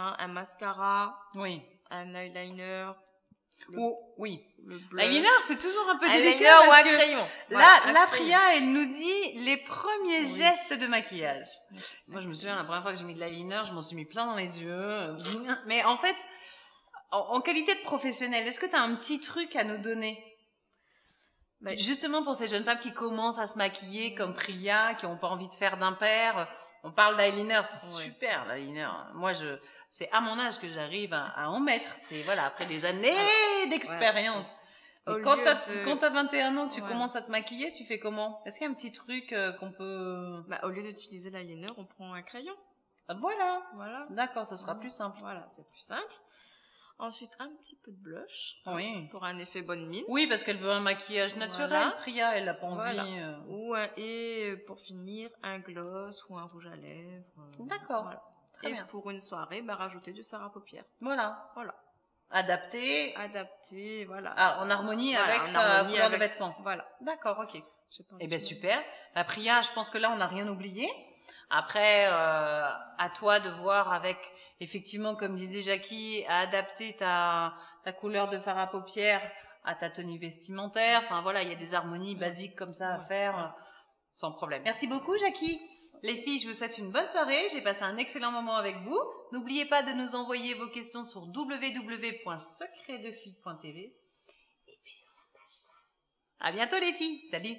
hein, un mascara, Oui. un eyeliner. Oui. Le blush. L'eyeliner, c'est toujours un peu Eyeliner délicat ou parce un que crayon. là, Voilà, la un crayon. Priya, elle nous dit les premiers Oui. gestes de maquillage. Oui. Moi, je me souviens, la première fois que j'ai mis de l'eyeliner, je m'en suis mis plein dans les yeux. Mais en fait, en qualité de professionnelle, est-ce que tu as un petit truc à nous donner? Ben, Justement pour ces jeunes femmes qui commencent à se maquiller comme Priya, qui n'ont pas envie de faire d'impair. On parle d'eyeliner, c'est Ouais. super l'eyeliner. Moi, c'est à mon âge que j'arrive à en mettre. C'est voilà, après des années d'expérience. Au Et quand lieu quand t'as 21 ans, que tu Voilà. commences à te maquiller, tu fais comment? Est-ce qu'il y a un petit truc qu'on peut... Au lieu d'utiliser l'eyeliner, on prend un crayon. Ah, voilà. Voilà. D'accord, ça sera plus simple. Voilà, c'est plus simple. Ensuite, un petit peu de blush. Oui. Pour un effet bonne mine. Oui, parce qu'elle veut un maquillage naturel. Voilà. Priya, elle n'a pas Voilà. envie... Et pour finir, un gloss ou un rouge à lèvres. D'accord. Voilà. Très et bien. pour une soirée, rajouter du fard à paupières. Voilà. Voilà. Adapté Voilà. en harmonie Voilà, avec en sa harmonie couleur de avec- vêtements. Voilà. D'accord, ok. Je sais pas Eh si- bien, super. La Priya, je pense que là, on n'a rien oublié. Après, à toi de voir avec, effectivement, comme disait Jackie, à adapter ta couleur de fard à paupières à ta tenue vestimentaire. Enfin, voilà, il y a des harmonies basiques comme ça à faire, sans problème. Merci beaucoup, Jackie. Les filles, je vous souhaite une bonne soirée. J'ai passé un excellent moment avec vous. N'oubliez pas de nous envoyer vos questions sur www.secretdefille.tv et puis sur la page. À bientôt, les filles. Salut.